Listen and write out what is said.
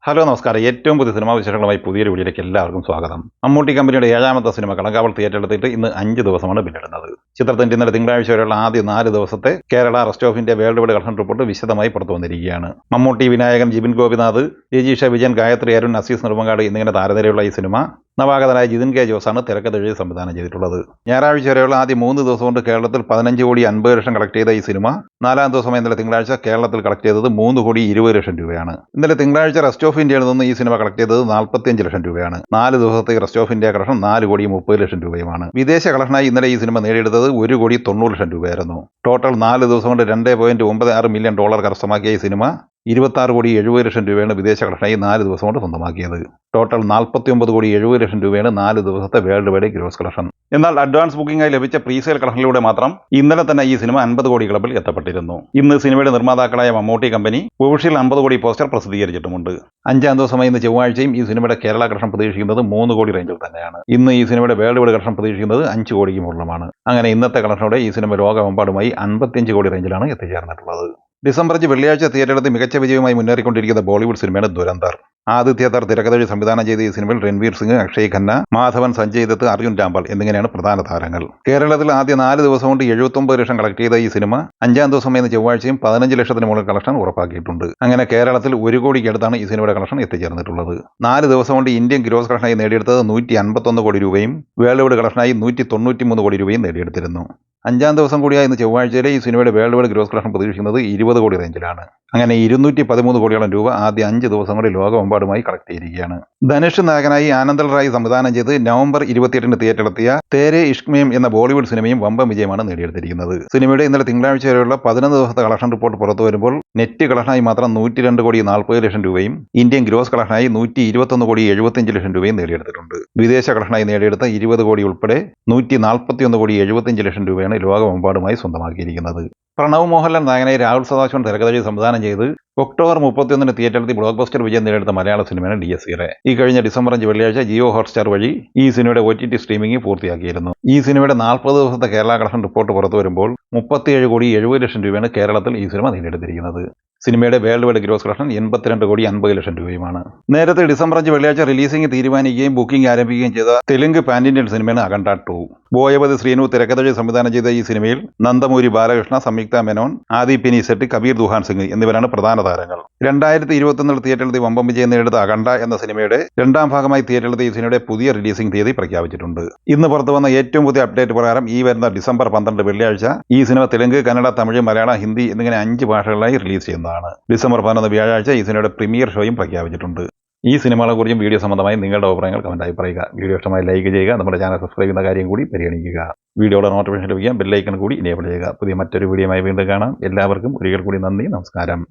Hello നമസ്കാരം. ഏറ്റവും പുതിയ സിനിമാ വിശേഷങ്ങളുമായി പുതിയൊരു വീഡിയോയിലേക്ക് എല്ലാവർക്കും സ്വാഗതം. മമ്മൂട്ടി കമ്പനിയുടെ 7ാമത്തെ സിനിമ കളങ്കാവൽ തിയേറ്ററിലെത്തിയിട്ട് ഇന്ന് 5 ദിവസമാണ് പിന്നിടുന്നത്. ചിത്രത്തിന്റെ ഇന്നലെ തിങ്കളാഴ്ച വരെയുള്ള ആദ്യ 4 ദിവസത്തെ Kerala rest of India world wide collection report വിശദമായി പുറത്തു വന്നിരിക്കുകയാണ്. മമ്മൂട്ടി, വിനായകൻ, ജിബിൻ ഗോപിനാഥ്, രജീഷ വിജയൻ, ഗായത്രി അരുൺ, അസീസ് നെടുമങ്ങാട് എന്നിങ്ങനെ താരനിരയുള്ള ഈ സിനിമ നവാഗതനായ ജിതിൻ കെ ജോസാണ് തിരക്കഥ എഴുതി സംവിധാനം ചെയ്തിട്ടുള്ളത്. ഞായറാഴ്ച വരെയുള്ള ആദ്യ 3 ദിവസം കൊണ്ട് കേരളത്തിൽ 15,50,00,000 കളക്ട് ചെയ്ത ഈ സിനിമ 4ാം ദിവസമായ ഇന്നലെ തിങ്കളാഴ്ച കേരളത്തിൽ കളക്ട് ചെയ്തത് 3,20,00,000 രൂപയാണ്. ഇന്നലെ തിങ്കളാഴ്ച റെസ്റ്റ് ഓഫ് ഇന്ത്യയിൽ നിന്ന് ഈ സിനിമ കളക്ട് ചെയ്തത് 45 ലക്ഷം രൂപയാണ്. 4 ദിവസത്തേക്ക് റെസ്റ്റ് ഓഫ് ഇന്ത്യ കളക്ഷൻ 4,30,00,000 രൂപയുമാണ്. വിദേശ കളക്ഷനായി ഇന്നലെ ഈ സിനിമ നേടിയെടുത്തത് 1,90,00,000 രൂപയായിരുന്നു. ടോട്ടൽ 4 ദിവസം കൊണ്ട് $2.96 മില്യൺ കരസ്ഥമാക്കിയ ഈ സിനിമ 26,70,00,000 രൂപയാണ് വിദേശ കളക്ഷനായി 4 ദിവസം കൊണ്ട് സ്വന്തമാക്കിയത്. ടോട്ടൽ 49,70,00,000 രൂപയാണ് 4 ദിവസത്തെ വേൾഡ് വൈഡ് ഗ്രോസ് കളക്ഷൻ. എന്നാൽ അഡ്വാൻസ് ബുക്കിംഗായി ലഭിച്ച പ്രീസെയിൽ കളക്ഷനിലൂടെ മാത്രം ഇന്നലെ തന്നെ ഈ സിനിമ 50 കോടി ക്ലബിൽ എത്തപ്പെട്ടിരുന്നു. ഇന്ന് സിനിമയുടെ നിർമ്മാതാക്കളായ മമ്മൂട്ടി കമ്പനി ഒഫീഷ്യൽ 50 കോടി പോസ്റ്റർ പ്രസിദ്ധീകരിച്ചിട്ടുമുണ്ട്. 5ാം ദിവസമായ ഇന്ന് ചൊവ്വാഴ്ചയും ഈ സിനിമയുടെ കേരള കളക്ഷൻ പ്രതീക്ഷിക്കുന്നത് 3 കോടി റേഞ്ചിൽ തന്നെയാണ്. ഇന്ന് ഈ സിനിമയുടെ വേൾഡ് വൈഡ് കളക്ഷൻ പ്രതീക്ഷിക്കുന്നത് 5 കോടിക്ക് മുകളിലുമാണ്. അങ്ങനെ ഇന്നത്തെ കളക്ഷനോടെ ഈ സിനിമ ലോകമെമ്പാടുമായി 55 കോടി റേഞ്ചിലാണ് എത്തിച്ചേർന്നിട്ടുള്ളത്. ഡിസംബർ 5 വെള്ളിയാഴ്ച തിയേറ്ററിലെത്തി മികച്ച വിജയവുമായി മുന്നേറിക്കൊണ്ടിരിക്കുന്ന ബോളിവുഡ് സിനിമയാണ് ദുരന്തർ. ആദിത്യ താർ തിരക്കഥ സംവിധാനം ചെയ്ത ഈ സിനിമയിൽ രൺവീർ സിംഗ്, അക്ഷയ് ഖന്ന, മാധവൻ, സഞ്ജയ് ദത്ത്, അർജുൻ രാംപാൽ എന്നിങ്ങനെയാണ് പ്രധാന താരങ്ങൾ. കേരളത്തിൽ ആദ്യ 4 ദിവസം കൊണ്ട് 79 ലക്ഷം കളക്ട് ചെയ്ത ഈ സിനിമ 5ാം ദിവസമായ ചൊവ്വാഴ്ചയും 15 ലക്ഷത്തിന് മുകളിൽ കളക്ഷൻ ഉറപ്പാക്കിയിട്ടുണ്ട്. അങ്ങനെ കേരളത്തിൽ 1 കോടിക്ക് അടുത്താണ് ഈ സിനിമയുടെ കളക്ഷൻ എത്തിച്ചേർന്നിട്ടുള്ളത്. 4 ദിവസം കൊണ്ട് ഇന്ത്യൻ ഗ്രോസ് കളക്ഷനായി നേടിയെടുത്തത് 151 കോടി രൂപയും വേൾഡ് വൈഡ് കളക്ഷനായി 193 കോടി രൂപയും നേടിയെടുത്തിരുന്നു. 5ാം ദിവസം കൂടിയായ ഇന്ന് ചൊവ്വാഴ്ചയിലെ ഈ സിനിമയുടെ വേൾഡ് വൈഡ് ഗ്രോസ് കളക്ഷൻ പ്രതീക്ഷിക്കുന്നത് 20 കോടി റേഞ്ചിലാണ്. അങ്ങനെ 213 കോടിയോളം രൂപ ആദ്യ 5 ദിവസങ്ങളിൽ ലോകമെമ്പാടുമായി കളക്ട് ചെയ്തിരിക്കുകയാണ്. ധനുഷ് നായകനായി ആനന്ദൽ റായ് സംവിധാനം ചെയ്ത് നവംബർ 28-ന് തിയേറ്ററിലെത്തിയ തേരെ ഇഷ്ക് മേം എന്ന ബോളിവുഡ് സിനിമയും വമ്പൻ വിജയമാണ് നേടിയെടുത്തിരിക്കുന്നത്. സിനിമയുടെ ഇന്നലെ തിങ്കളാഴ്ച വരെയുള്ള 11 ദിവസത്തെ കളക്ഷൻ റിപ്പോർട്ട് പുറത്തു വരുമ്പോൾ നെറ്റ് കളക്ഷനായി മാത്രം 102 കോടി 40 ലക്ഷം രൂപയും ഇന്ത്യൻ ഗ്രോസ് കളക്ഷനായി 121 കോടി 75 ലക്ഷം രൂപയും നേടിയെടുത്തിട്ടുണ്ട്. വിദേശ കളക്ഷനായി നേടിയെടുത്ത 20 കോടി ഉൾപ്പെടെ 141 കോടി 75 ലക്ഷം രൂപയാണ് ലോകമെമ്പാടുമായി സ്വന്തമാക്കിയിരിക്കുന്നത്. പ്രണവ് മോഹൻലാൽ നായകനായി രാഹുൽ സദാശിവൻ തിരക്കഥ സംവിധാനം ചെയ്ത് ഒക്ടോബർ 31-ന് തിയേറ്ററിൽ ബ്ലോക്ക് ബസ്റ്റർ വിജയം നേടിയെടുത്ത മലയാള സിനിമയാണ് DSEറെ. ഈ കഴിഞ്ഞ ഡിസംബർ 5 വെള്ളിയാഴ്ച ജിയോ ഹോട്ട്സ്റ്റാർ വഴി ഈ സിനിമയുടെ OTT സ്ട്രീമിംഗ് പൂർത്തിയാക്കിയിരുന്നു. ഈ സിനിമയുടെ 40 ദിവസത്തെ കേരള കളക്ഷൻ റിപ്പോർട്ട് പുറത്തു വരുമ്പോൾ 37 കോടി 70 ലക്ഷം രൂപയാണ് കേരളത്തിൽ ഈ സിനിമ നേടിയെടുത്തിരിക്കുന്നത്. സിനിമയുടെ വേൾഡ് വൈഡ് ഗ്രോസ് കളക്ഷൻ 82 കോടി 50 ലക്ഷം രൂപയുമാണ്. നേരത്തെ ഡിസംബർ 5 വെള്ളിയാഴ്ച റിലീസിംഗ് തീരുമാനിക്കുകയും ബുക്കിംഗ് ആരംഭിക്കുകയും ചെയ്ത തെലുങ്ക് പാൻ ഇന്ത്യൻ സിനിമയാണ് അഖണ്ഡ 2. ബോയവതി ശ്രീനു തിരക്കഥ സംവിധാനം ചെയ്ത ഈ സിനിമയിൽ നന്ദമൂരി ബാലകൃഷ്ണ, സംയുക്ത മേനോൻ, ആദി പിനി സെട്ടി, കബീർ ദുഹാൻ സിംഗ് എന്നിവരാണ് പ്രധാന താരങ്ങൾ. 2021 തിയേറ്ററിലെത്തി വമ്പൻ വിജയം നേടിയെടുത്ത അഖണ്ഡ എന്ന സിനിമയുടെ 2ാം ഭാഗമായി തിയേറ്ററിലെത്തി ഈ സിനിമയുടെ പുതിയ റിലീസിംഗ് തീയതി പ്രഖ്യാപിച്ചിട്ടുണ്ട്. ഇന്ന് പുറത്തു വന്ന ഏറ്റവും പുതിയ അപ്ഡേറ്റ് പ്രകാരം ഈ വരുന്ന ഡിസംബർ 12 വെള്ളിയാഴ്ച ഈ സിനിമ തെലുങ്ക്, കന്നഡ, തമിഴ്, മലയാളം, ഹിന്ദി എന്നിങ്ങനെ 5 ഭാഷകളിലായി റിലീസ് ചെയ്യുന്നതാണ്. ഡിസംബർ 11 വ്യാഴാഴ്ച ഈ സിനിമയുടെ പ്രീമിയർ ഷോയും പ്രഖ്യാപിച്ചിട്ടുണ്ട്. ഈ സിനിമകളെക്കുറിച്ചും വീഡിയോ സംബന്ധമായി നിങ്ങളുടെ അഭിപ്രായങ്ങൾ കമന്റായി പറയുക. വീഡിയോ ഇഷ്ടമായി ലൈക്ക് ചെയ്യുക. നമ്മുടെ ചാനൽ സബ്സ്ക്രൈബ് ചെയ്യുന്ന കാര്യം കൂടി പരിഗണിക്കുക. വീഡിയോയുടെ നോട്ടിഫിക്കേഷൻ ലഭിക്കാൻ ബെല്ലൈക്കൺ കൂടി എനേബിൾ ചെയ്യുക. പുതിയ മറ്റൊരു വീഡിയോയുമായി വീണ്ടും കാണാം. എല്ലാവർക്കും ഒരിക്കൽ കൂടി നന്ദി, നമസ്കാരം.